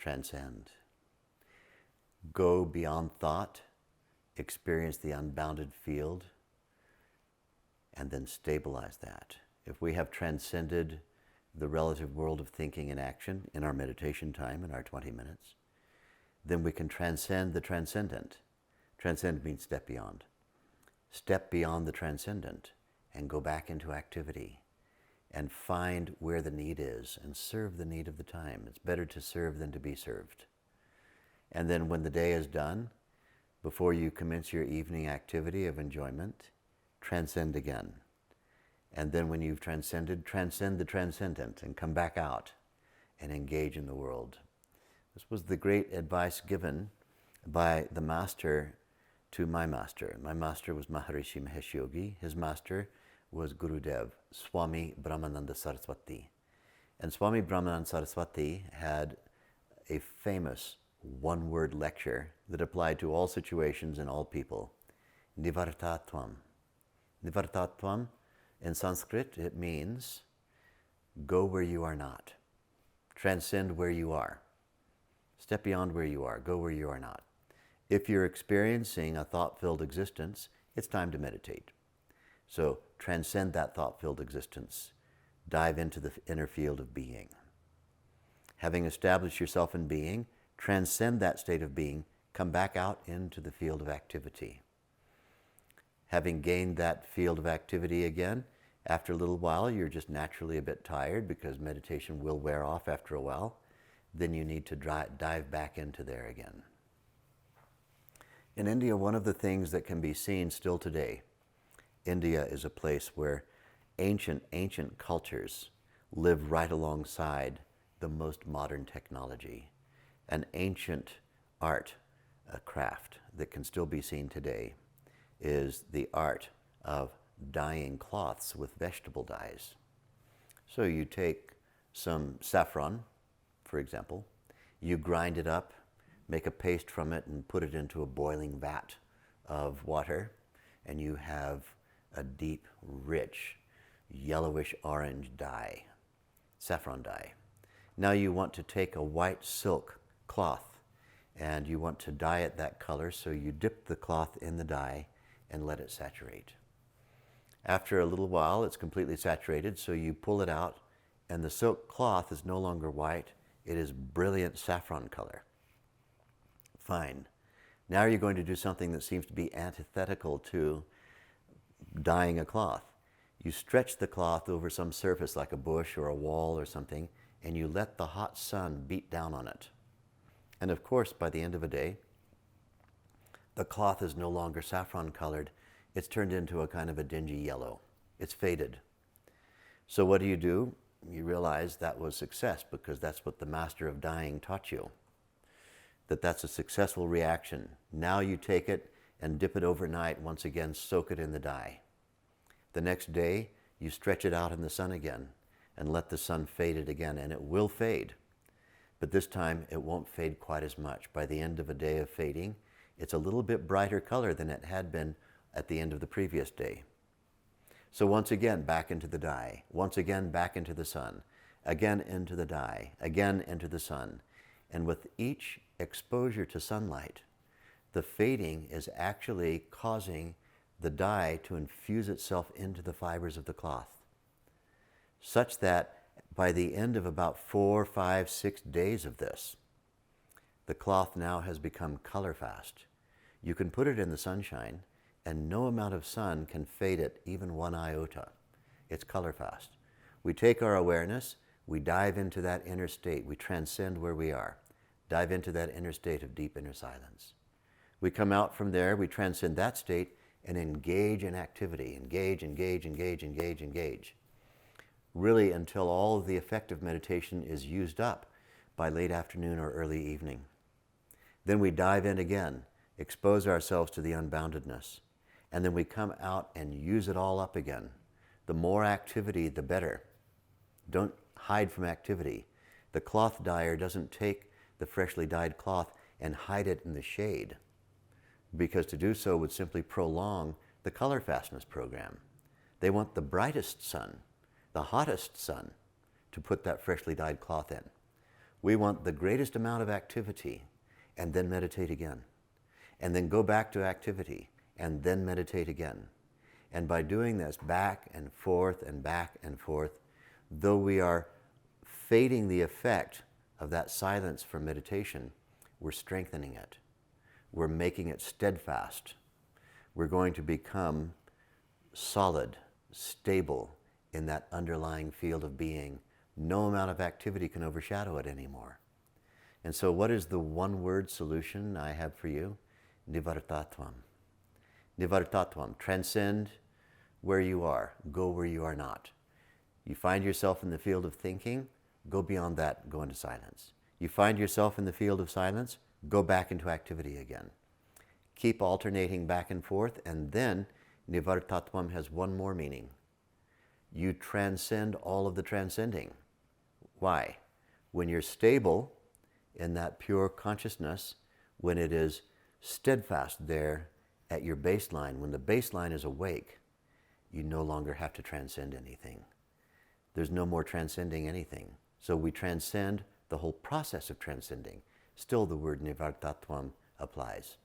transcend. Go beyond thought, experience the unbounded field, and then stabilize that. If we have transcended the relative world of thinking and action in our meditation time, in our 20 minutes, then we can transcend the transcendent. Transcend means step beyond. Step beyond the transcendent and go back into activity and find where the need is and serve the need of the time. It's better to serve than to be served. And then when the day is done, before you commence your evening activity of enjoyment, transcend again. And then when you've transcended, transcend the transcendent and come back out and engage in the world. This was the great advice given by the master to my master. My master was Maharishi Mahesh Yogi. His master was Guru Deva, Swami Brahmananda Saraswati. And Swami Brahmananda Saraswati had a famous one-word lecture that applied to all situations and all people. Nivartatvam. Nivartatvam, in Sanskrit, it means go where you are not. Transcend where you are. Step beyond where you are. Go where you are not. If you're experiencing a thought-filled existence, it's time to meditate. So transcend that thought-filled existence. Dive into the inner field of being. Having established yourself in being, transcend that state of being, come back out into the field of activity. Having gained that field of activity again, after a little while, you're just naturally a bit tired because meditation will wear off after a while. Then you need to dive back into there again. In India, one of the things that can be seen still today, India is a place where ancient cultures live right alongside the most modern technology. An ancient art, a craft that can still be seen today is the art of dyeing cloths with vegetable dyes. So you take some saffron, for example, you grind it up, make a paste from it and put it into a boiling vat of water, and you have a deep, rich, yellowish orange dye, saffron dye. Now you want to take a white silk cloth and you want to dye it that color, so you dip the cloth in the dye and let it saturate. After a little while, it's completely saturated, so you pull it out and the silk cloth is no longer white, it is brilliant saffron color. Fine. Now you're going to do something that seems to be antithetical to dyeing a cloth. You stretch the cloth over some surface like a bush or a wall or something, and you let the hot sun beat down on it. And of course, by the end of a day, the cloth is no longer saffron colored. It's turned into a kind of a dingy yellow. It's faded. So what do? You realize that was success because that's what the master of dyeing taught you. That's a successful reaction. Now you take it and dip it overnight, once again, soak it in the dye. The next day, you stretch it out in the sun again and let the sun fade it again, and it will fade. But this time, it won't fade quite as much. By the end of a day of fading, it's a little bit brighter color than it had been at the end of the previous day. So once again, back into the dye. Once again, back into the sun. Again into the dye. Again into the sun. And with each exposure to sunlight, the fading is actually causing the dye to infuse itself into the fibers of the cloth, such that by the end of about 4, 5, 6 days of this, the cloth now has become color fast. You can put it in the sunshine and no amount of sun can fade it even 1 iota. It's color fast. We take our awareness, we dive into that inner state, we transcend where we are. Dive into that inner state of deep inner silence. We come out from there, we transcend that state and engage in activity. Engage. Really until all of the effective meditation is used up by late afternoon or early evening. Then we dive in again, expose ourselves to the unboundedness, and then we come out and use it all up again. The more activity, the better. Don't hide from activity. The cloth dyer doesn't take the freshly dyed cloth and hide it in the shade, because to do so would simply prolong the color fastness program. They want the brightest sun, the hottest sun, to put that freshly dyed cloth in. We want the greatest amount of activity and then meditate again. And then go back to activity and then meditate again. And by doing this back and forth and back and forth, though we are fading the effect of that silence from meditation, we're strengthening it. We're making it steadfast. We're going to become solid, stable in that underlying field of being. No amount of activity can overshadow it anymore. And so what is the one-word solution I have for you? Nivartatvam. Nivartatvam. Transcend where you are. Go where you are not. You find yourself in the field of thinking, go beyond that, go into silence. You find yourself in the field of silence, go back into activity again. Keep alternating back and forth, and then Nivartatvam has one more meaning. You transcend all of the transcending. Why? When you're stable in that pure consciousness, when it is steadfast there at your baseline, when the baseline is awake, you no longer have to transcend anything. There's no more transcending anything. So we transcend the whole process of transcending. Still the word Nivartatvam applies.